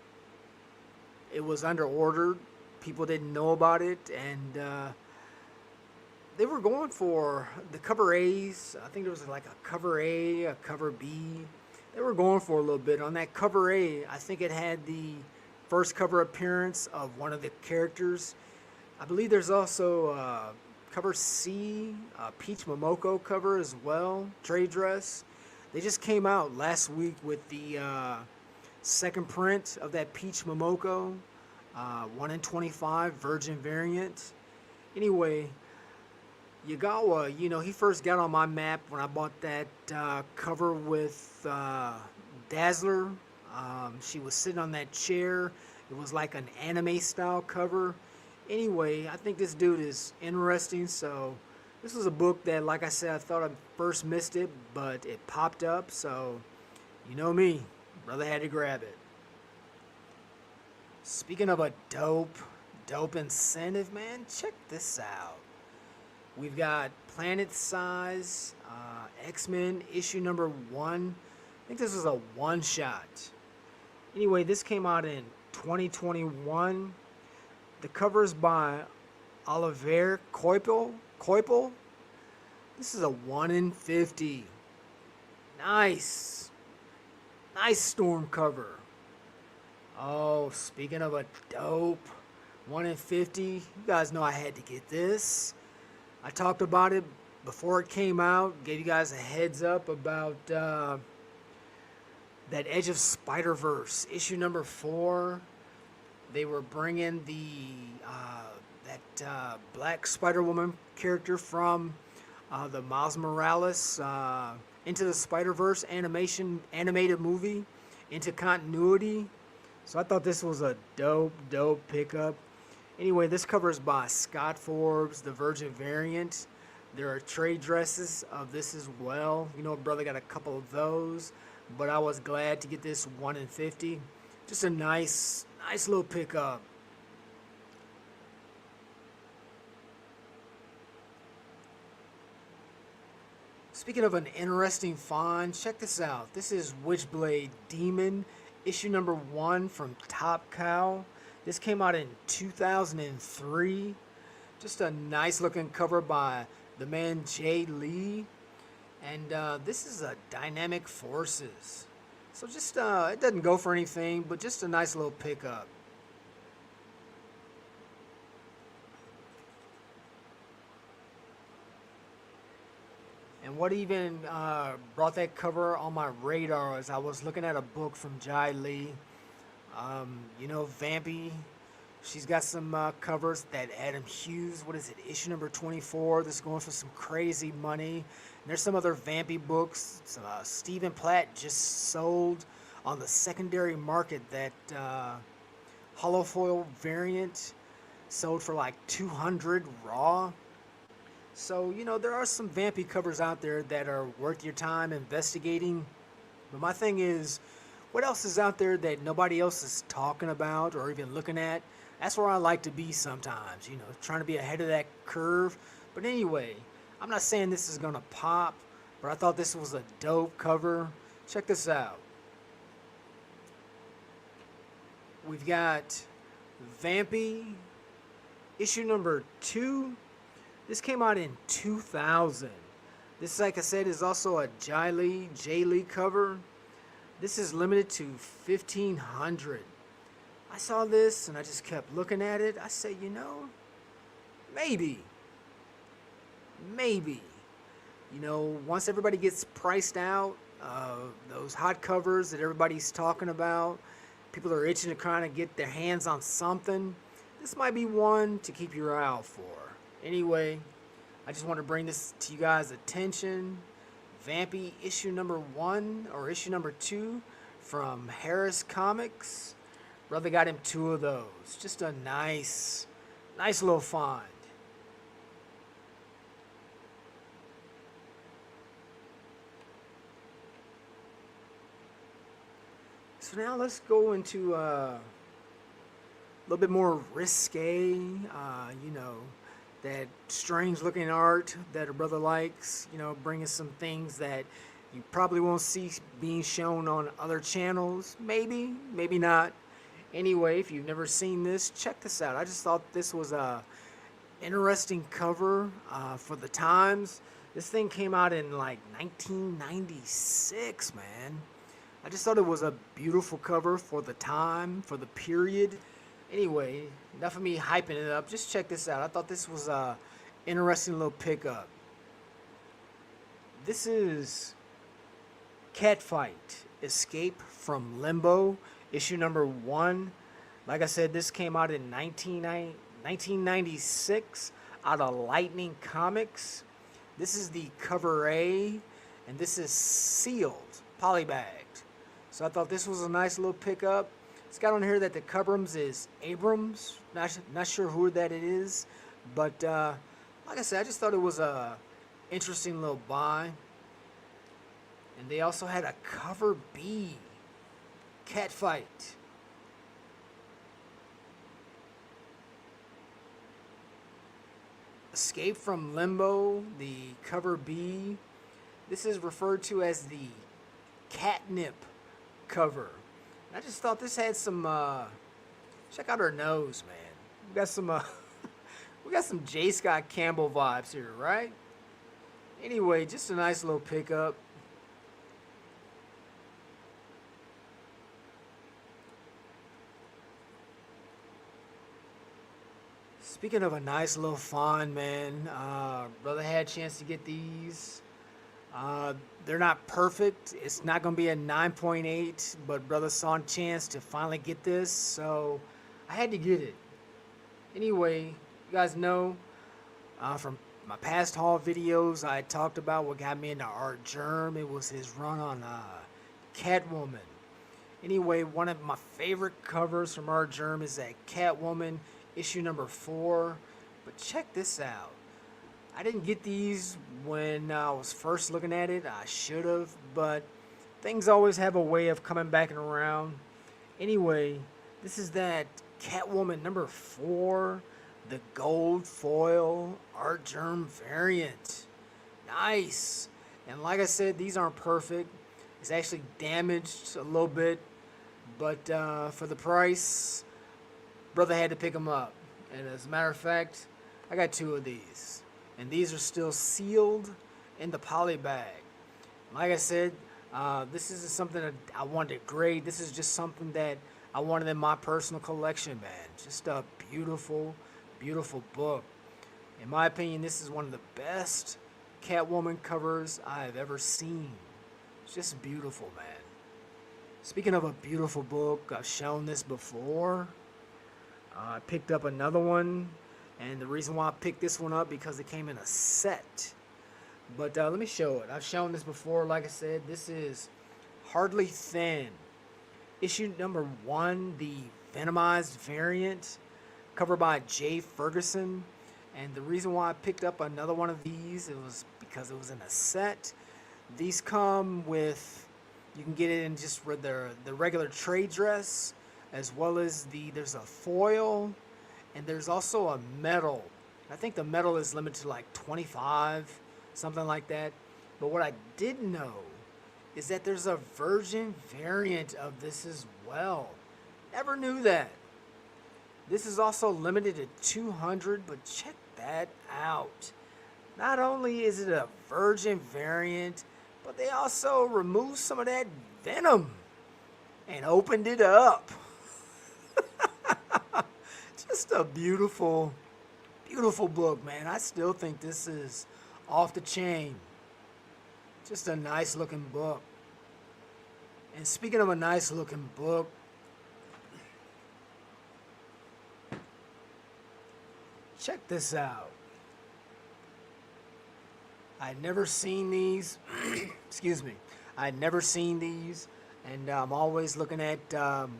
it was under ordered. People didn't know about it, and they were going for the cover A's. I think there was like a cover A, a cover B. They were going for a little bit. On that cover A, I think it had the first cover appearance of one of the characters. I believe there's also cover C, Peach Momoko cover as well, trade dress. They just came out last week with the second print of that Peach Momoko, 1 in 25 Virgin variant. Anyway, Yagawa, he first got on my map when I bought that cover with Dazzler. She was sitting on that chair. It was like an anime style cover. Anyway, I think this dude is interesting. So this was a book that, like I said, I thought I first missed it, but it popped up. So you know me, brother had to grab it. Speaking of a dope incentive, man, check this out. We've got Planet Size, X-Men issue number 1. I think this was a one shot. Anyway, this came out in 2021. The cover is by Oliver Coipel. This is a 1 in 50. Nice storm cover. Oh, speaking of a dope 1 in 50, you guys know I had to get this. I talked about it before it came out, gave you guys a heads up about that Edge of Spider-Verse issue number 4. They were bringing that Black Spider-Woman character from the Miles Morales into the Spider-Verse animated movie into continuity. So I thought this was a dope pickup. Anyway, this cover is by Scott Forbes, the Virgin variant. There are trade dresses of this as well. Brother got a couple of those, but I was glad to get this 1 in 50. Just a nice little pickup. Speaking of an interesting find, check this out. This is Witchblade Demon, issue number 1 from Top Cow. This came out in 2003. Just a nice looking cover by the man Jay Lee. And this is a Dynamic Forces. So just, it doesn't go for anything, but just a nice little pickup. And what even brought that cover on my radar is I was looking at a book from Jai Lee. Vampy. She's got some covers. That Adam Hughes, what is it, issue number 24. This is going for some crazy money. And there's some other Vampy books. Stephen Platt just sold on the secondary market that holofoil variant. Sold for like 200 raw. So, there are some Vampy covers out there that are worth your time investigating. But my thing is, what else is out there that nobody else is talking about or even looking at? That's where I like to be sometimes, trying to be ahead of that curve. But anyway, I'm not saying this is going to pop, but I thought this was a dope cover. Check this out. We've got Vampy, issue number 2. This came out in 2000. This, like I said, is also a J Lee cover. This is limited to 1,500. I saw this and I just kept looking at it. I said, you know, maybe, maybe. You know, once everybody gets priced out, those hot covers that everybody's talking about, people are itching to kind of get their hands on something. This might be one to keep your eye out for. Anyway, I just want to bring this to you guys' attention. Vampy issue number 1 or issue number 2 from Harris Comics. Brother got him 2 of those. Just a nice little find. So now let's go into a little bit more risque, you know, that strange looking art that a brother likes, you know, bringing some things that you probably won't see being shown on other channels. Maybe, maybe not. Anyway, if you've never seen this, check this out. I just thought this was a interesting cover for the times. This thing came out in like 1996, man. I just thought it was a beautiful cover for the time, for the period. Anyway, enough of me hyping it up. Just check this out. I thought this was a interesting little pickup. This is Catfight, Escape from Limbo, issue number 1. Like I said, this came out in 1996 out of Lightning Comics. This is the cover A, and this is sealed, polybagged. So I thought this was a nice little pickup. It's got on here that the Cubrums is Abrams. Not sure who that it is, but like I said, I just thought it was a interesting little buy. And they also had a cover B, Catfight. Escape from Limbo, the cover B. This is referred to as the Catnip cover. I just thought this had some, check out her nose, man. We got some, we got some J. Scott Campbell vibes here, right? Anyway, just a nice little pickup. Speaking of a nice little find, man, brother had a chance to get these. They're not perfect. It's not going to be a 9.8, but brother saw a chance to finally get this, so I had to get it. Anyway, you guys know from my past haul videos, I talked about what got me into Artgerm. It was his run on Catwoman. Anyway, one of my favorite covers from Artgerm is that Catwoman issue number 4. But check this out. I didn't get these when I was first looking at it. I should have, but things always have a way of coming back and around. Anyway, this is that Catwoman number 4, the gold foil Artgerm variant. Nice. And like I said, these aren't perfect. It's actually damaged a little bit, but for the price, brother had to pick them up. And as a matter of fact, I got 2 of these. And these are still sealed in the poly bag. Like I said, this isn't something that I wanted to grade. This is just something that I wanted in my personal collection, man. Just a beautiful, beautiful book. In my opinion, this is one of the best Catwoman covers I have ever seen. It's just beautiful, man. Speaking of a beautiful book, I've shown this before. I picked up another one. And the reason why I picked this one up because it came in a set. But let me show it. I've shown this before. Like I said, this is Hardly Thin. Issue number 1, the Venomized variant. Covered by Jay Ferguson. And the reason why I picked up another one of these, it was because it was in a set. These come with, you can get it in just with the regular trade dress. As well as there's a foil. And there's also a metal. I think the metal is limited to like 25, something like that. But what I didn't know is that there's a virgin variant of this as well. Never knew that. This is also limited to 200, but check that out. Not only is it a virgin variant, but they also removed some of that venom and opened it up. Just a beautiful, beautiful book, man. I still think this is off the chain. Just a nice looking book. And speaking of a nice looking book, check this out. I'd never seen these. Excuse me. I'd never seen these. And I'm always looking at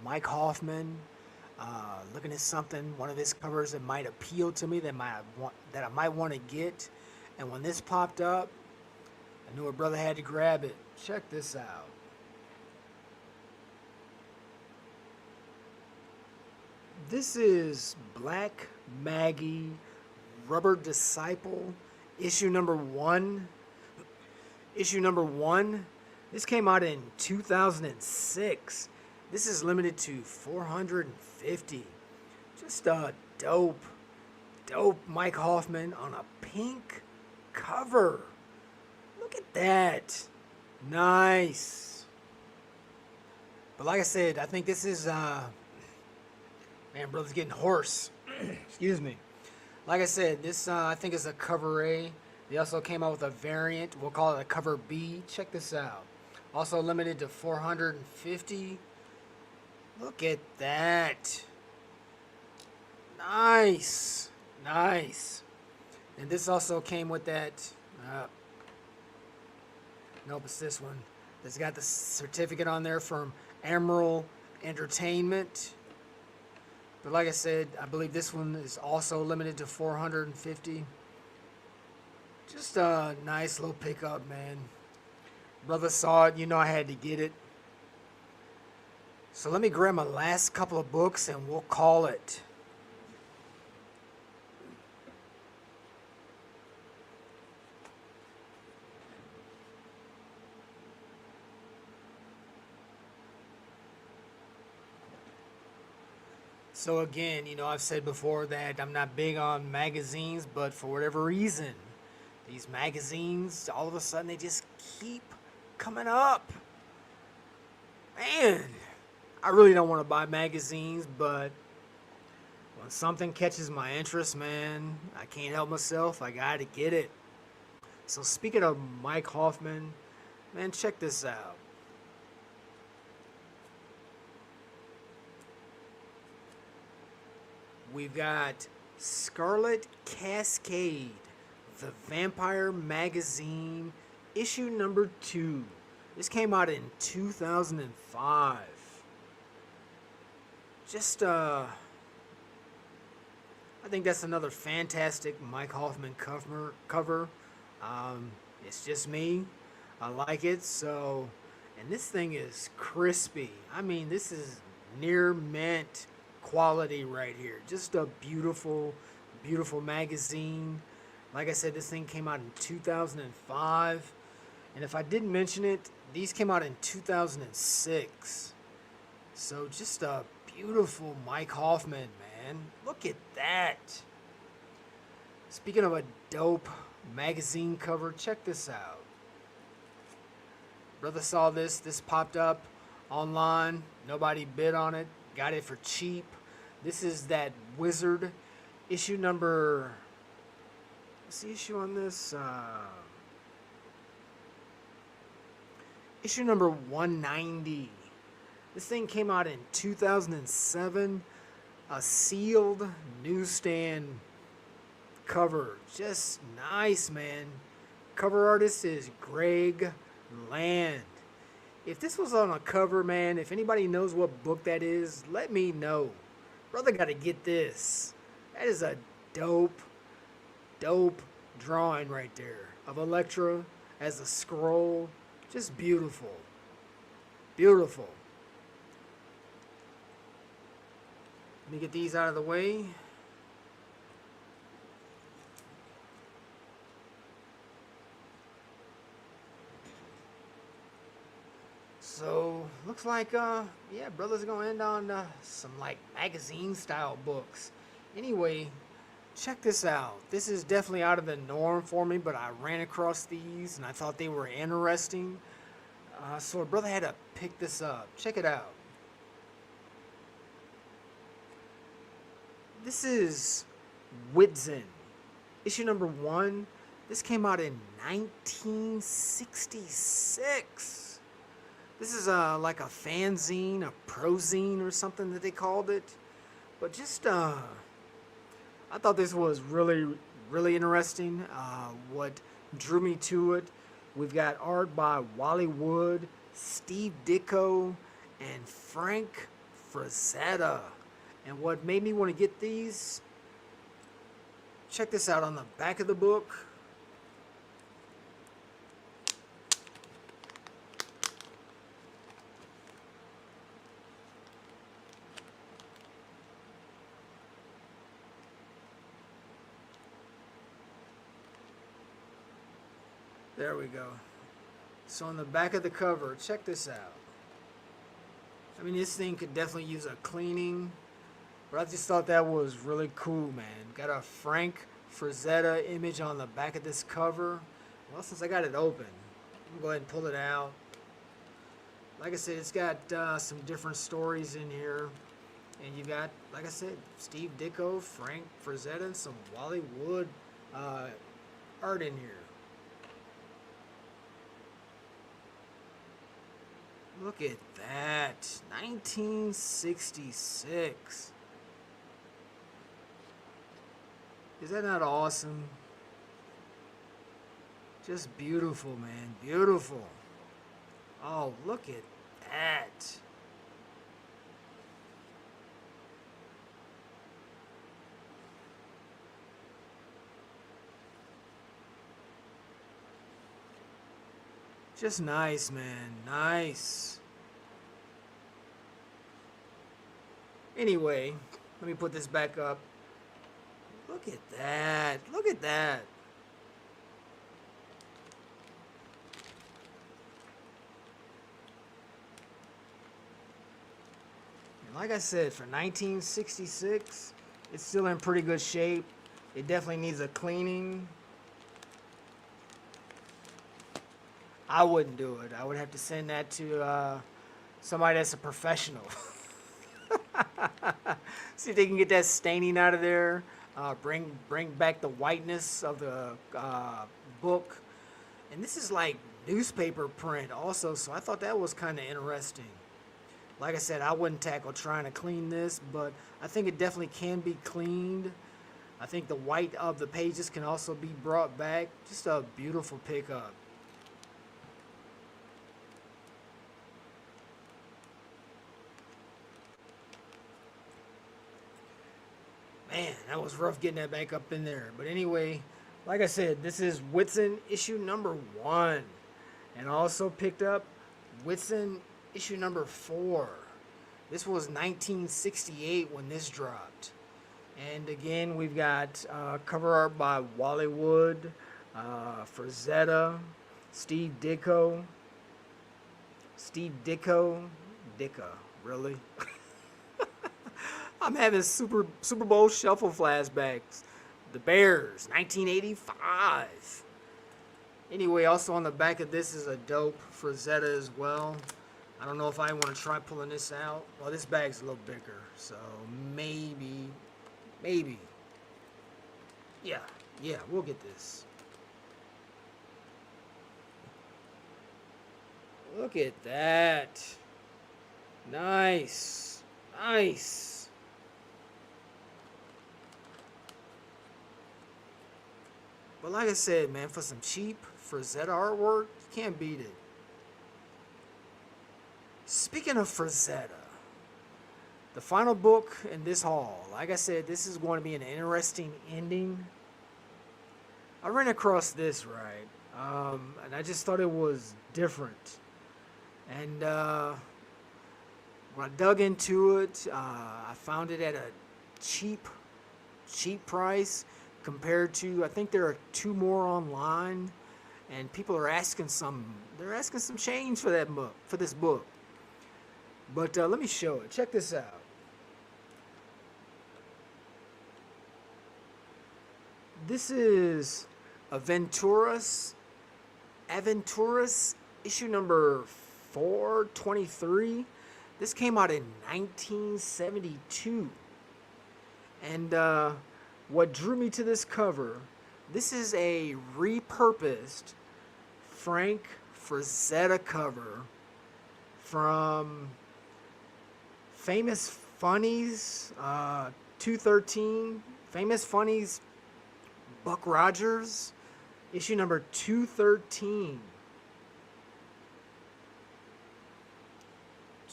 Mike Hoffman, looking at something, one of his covers that might appeal to me, that I might want to get. And when this popped up, I knew a brother had to grab it. Check this out. This is Black Maggie, Rubber Disciple, issue number 1. Issue number 1. This came out in 2006. This is limited to 450. Just a dope Mike Hoffman on a pink cover. Look at that. Nice. But like I said, I think this is, man, brother's getting hoarse. Excuse me. Like I said, this I think is a cover A. They also came out with a variant. We'll call it a cover B. Check this out. Also limited to 450. Look at that. Nice. Nice. And this also came with that. Nope, it's this one. It's got the certificate on there from Emerald Entertainment. But like I said, I believe this one is also limited to 450. Just a nice little pickup, man. Brother saw it, you know I had to get it. So let me grab my last couple of books and we'll call it. So again, you know, I've said before that I'm not big on magazines, but for whatever reason, these magazines, all of a sudden, they just keep coming up. Man, I really don't want to buy magazines, but when something catches my interest, man, I can't help myself. I got to get it. So speaking of Mike Hoffman, man, check this out. We've got Scarlet Cascade, the Vampire Magazine, issue number 2. This came out in 2005. Just, I think that's another fantastic Mike Hoffman cover. It's just me. I like it, so, and this thing is crispy. I mean, this is near mint quality right here. Just a beautiful, beautiful magazine. Like I said, this thing came out in 2005. And if I didn't mention it, these came out in 2006. So just a beautiful Mike Hoffman, man. Look at that. Speaking of a dope magazine cover, check this out. Brother saw this. This popped up online. Nobody bid on it. Got it for cheap. This is that Wizard issue number. What's the issue on this? Issue number 190. This thing came out in 2007. A sealed newsstand cover. Just nice, man. Cover artist is Greg Land. If this was on a cover, man, if anybody knows what book that is, let me know. Brother got to get this. That is a dope drawing right there of Elektra as a scroll. Just beautiful. Beautiful. Let me get these out of the way. So, looks like, yeah, brother's gonna end on some, like, magazine-style books. Anyway, check this out. This is definitely out of the norm for me, but I ran across these and I thought they were interesting. So a brother had to pick this up. Check it out. This is Witzin, issue number 1. This came out in 1966. This is like a fanzine, a prozine or something that they called it. But just, I thought this was really, really interesting. What drew me to it, we've got art by Wally Wood, Steve Ditko, and Frank Frazetta. And what made me want to get these, check this out on the back of the book. There we go. So on the back of the cover, check this out. I mean, this thing could definitely use a cleaning, but I just thought that was really cool, man. Got a Frank Frazetta image on the back of this cover. Well, since I got it open, I'm gonna go ahead and pull it out. Like I said, it's got some different stories in here. And you got, like I said, Steve Ditko, Frank Frazetta, and some Wally Wood art in here. Look at that. 1966. Is that not awesome? Just beautiful, man. Beautiful. Oh, look at that. Just nice, man. Nice. Anyway, let me put this back up. Look at that. Look at that. And like I said, for 1966, it's still in pretty good shape. It definitely needs a cleaning. I wouldn't do it. I would have to send that to somebody that's a professional. See if they can get that staining out of there. Bring back the whiteness of the book. And this is like newspaper print also, so I thought that was kind of interesting. Like I said, I wouldn't tackle trying to clean this, but I think it definitely can be cleaned. I think the white of the pages can also be brought back. Just a beautiful pickup. Man, that was rough getting that back up in there. But anyway, like I said, this is Witzin issue number 1. And I also picked up Witzin issue number 4. This was 1968 when this dropped. And again, we've got cover art by Wally Wood, Frazetta, Steve Ditko. Dicka, really? I'm having Super Bowl shuffle flashbacks. The Bears, 1985. Anyway, also on the back of this is a dope Frazetta as well. I don't know if I want to try pulling this out. Well, this bag's a little bigger, so maybe. Yeah, we'll get this. Look at that. Nice. But like I said, man, for some cheap Frazetta artwork, you can't beat it. Speaking of Frazetta, the final book in this haul, like I said, this is going to be an interesting ending. I ran across this, right? And I just thought it was different. And when I dug into it, I found it at a cheap price compared to, I think there are 2 more online, and people are asking some change for that book, for this book. But let me show it. Check this out. This is Aventuras issue number 423. This came out in 1972. And what drew me to this cover, this is a repurposed Frank Frazetta cover from Famous Funnies 213. Famous Funnies Buck Rogers, issue number 213.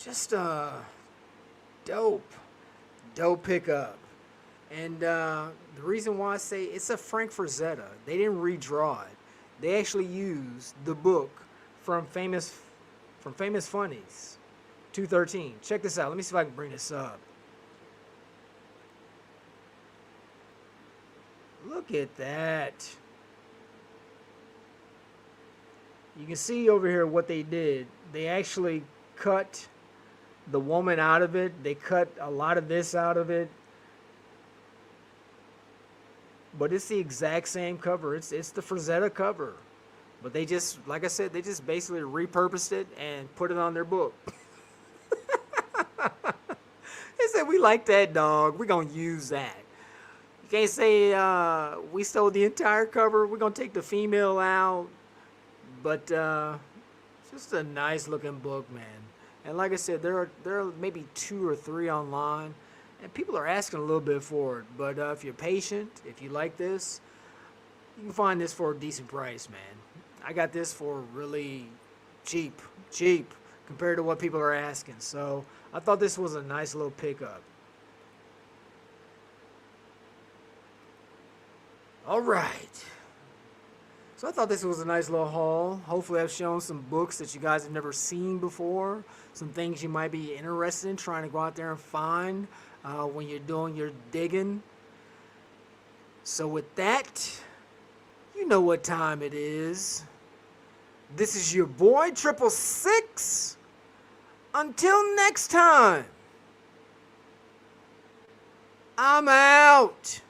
Just a dope pickup. And the reason why I say it's a Frank Frazetta, they didn't redraw it. They actually used the book from Famous Funnies 213. Check this out. Let me see if I can bring this up. Look at that. You can see over here what they did. They actually cut the woman out of it. They cut a lot of this out of it. But it's the exact same cover. It's the Frazetta cover. But they just, like I said, they just basically repurposed it and put it on their book. They said, we like that dog. We're going to use that. You can't say we stole the entire cover. We're going to take the female out. But it's just a nice looking book, man. And like I said, there are maybe 2 or 3 online. And people are asking a little bit for it. But if you're patient, if you like this, you can find this for a decent price, man. I got this for really cheap compared to what people are asking. So I thought this was a nice little pickup. All right. So I thought this was a nice little haul. Hopefully I've shown some books that you guys have never seen before. Some things you might be interested in trying to go out there and find when you're doing your digging. So with that, you know what time it is. This is your boy, 666. Until next time, I'm out.